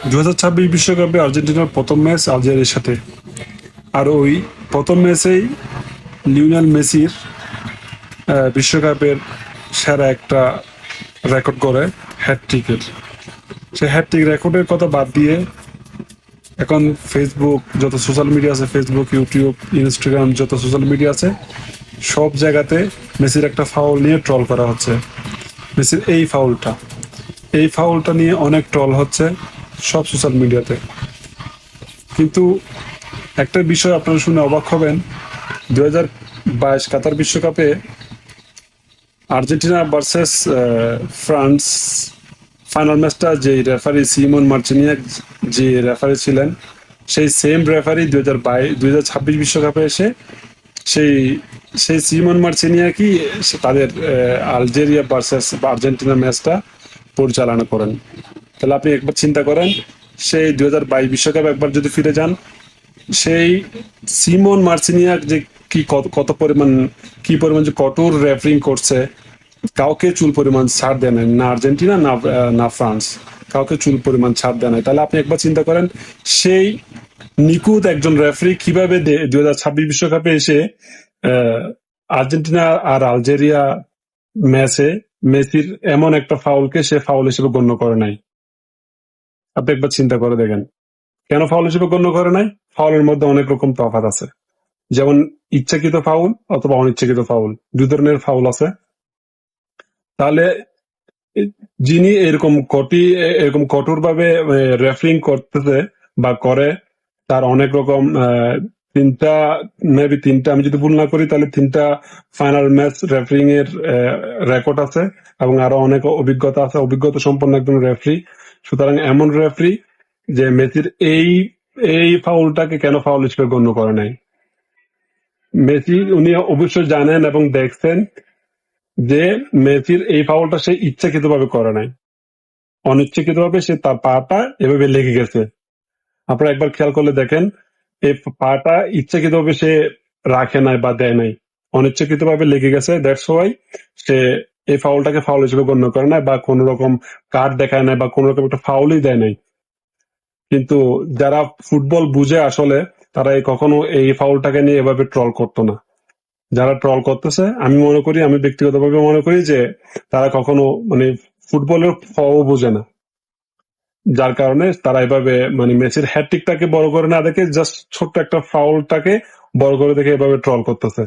2026 বিশ্বকাপে আর্জেন্টিনার প্রথম ম্যাচ আলজেরিয়ার সাথে। আর ওই প্রথম ম্যাচেই লিওনেল মেসির বিশ্বকাপের সেরা একটা রেকর্ড করে হ্যাটট্রিকের। সে হ্যাটট্রিক রেকর্ডের কথা বাদ দিয়ে এখন ফেসবুক, যত সোশ্যাল মিডিয়া আছে, ফেসবুক, ইউটিউব, ইনস্টাগ্রাম, যত সোশ্যাল মিডিয়া আছে, সব জায়গাতে মেসির একটা ফাউল নিয়ে ট্রল করা হচ্ছে। মেসির এই ফাউলটা নিয়ে অনেক ট্রল হচ্ছে সব সোশ্যাল মিডিয়াতে। কিন্তু একটা বিষয় আপনারা শুনে অবাক হবেন, 2022 কাতার বিশ্বকাপে আর্জেন্টিনা ভার্সেস ফ্রান্স ফাইনাল ম্যাচটা যে রেফারি সিমন মার্চিনিয়াক যে রেফারি ছিলেন, সেই সেম রেফারি 2026 বিশ্বকাপে এসে সেই সেই সিমন মার্চিনিয়াকই তাদের আলজেরিয়া ভার্সেস আর্জেন্টিনা ম্যাচটা পরিচালনা করেন। তাহলে আপনি একবার চিন্তা করেন, সেই 2022 বিশ্বকাপে একবার যদি ফিরে যান, সেই সিমন মার্সিনিয়াক যে কত পরিমাণ যে কঠোর রেফারিং করছে, কাউকে চুল পরিমাণ ছাড় দেয় নাই, না আর্জেন্টিনা না ফ্রান্স, কাউকে চুল পরিমাণ ছাড় দেয় নাই। তাহলে আপনি একবার চিন্তা করেন, সেই নিখুঁত একজন রেফারি কিভাবে 2026 বিশ্বকাপে এসে আর্জেন্টিনা আর আলজেরিয়া ম্যাচে মেসির এমন একটা ফাউলকে সে ফাউল হিসেবে গণ্য করে নাই। আপনি একবার চিন্তা করে দেখেন, কেন ফাউল হিসেবে গণ্য করে নাই? ফাউলের মধ্যে অনেক রকম তফাৎ আছে, যেমন ইচ্ছাকৃত ফাউল অথবা অনিচ্ছাকৃত ফাউল, দুই ধরনের ফাউল আছে। তাহলে যিনি এরকম কঠোর ভাবে রেফারিং করতেছে বা করে, তার অনেক রকম তিনটা আমি যদি ভুল না করি তাহলে 3টা ফাইনাল ম্যাচ রেফারিং এর রেকর্ড আছে এবং আরো অনেক অভিজ্ঞতা আছে, অভিজ্ঞতা সম্পন্ন একজন রেফারি। সুতরাং এমন রেফারি যে মেসির এই এই ফাউলটাকে কেন ফাউল হিসেবে গণ্য করে নাই? মেসি উনি অবশ্যই জানেন এবং দেখছেন যে মেসির এই ফাউলটা সে ইচ্ছাকৃতভাবে করে নাই, অনিচ্ছাকৃতভাবে সে তার পাটা এভাবে লেগে গেছে। আপনারা একবার খেয়াল করলে দেখেন, এই পাটা ইচ্ছাকৃতভাবে সে রাখে নাই বা দেয় নাই, অনিচ্ছাকৃতভাবে লেগে গেছে। দ্যাটস ওয়াই সে এই ফাউলটাকে ফাউল হিসেবে গণ্য করে নাই বা কোনো রকম কার্ড দেখায় নাই বা কোনো রকম একটা ফাউলই দেয় নাই। কিন্তু যারা ফুটবল বুঝে আসলে, তারা কখনো এই ফাউলটাকে নিয়ে এভাবে ট্রল করতো না। যারা ট্রল করতেছে, আমি ব্যক্তিগতভাবে মনে করি যে তারা কখনো ফুটবলের ফও বোঝে না, যার কারণে তারা এভাবে মেসির হ্যাটট্রিকটাকে বড় করে না দেখে জাস্ট ছোট্ট একটা ফাউলটাকে বড় করে দেখে এভাবে ট্রল করতেছে।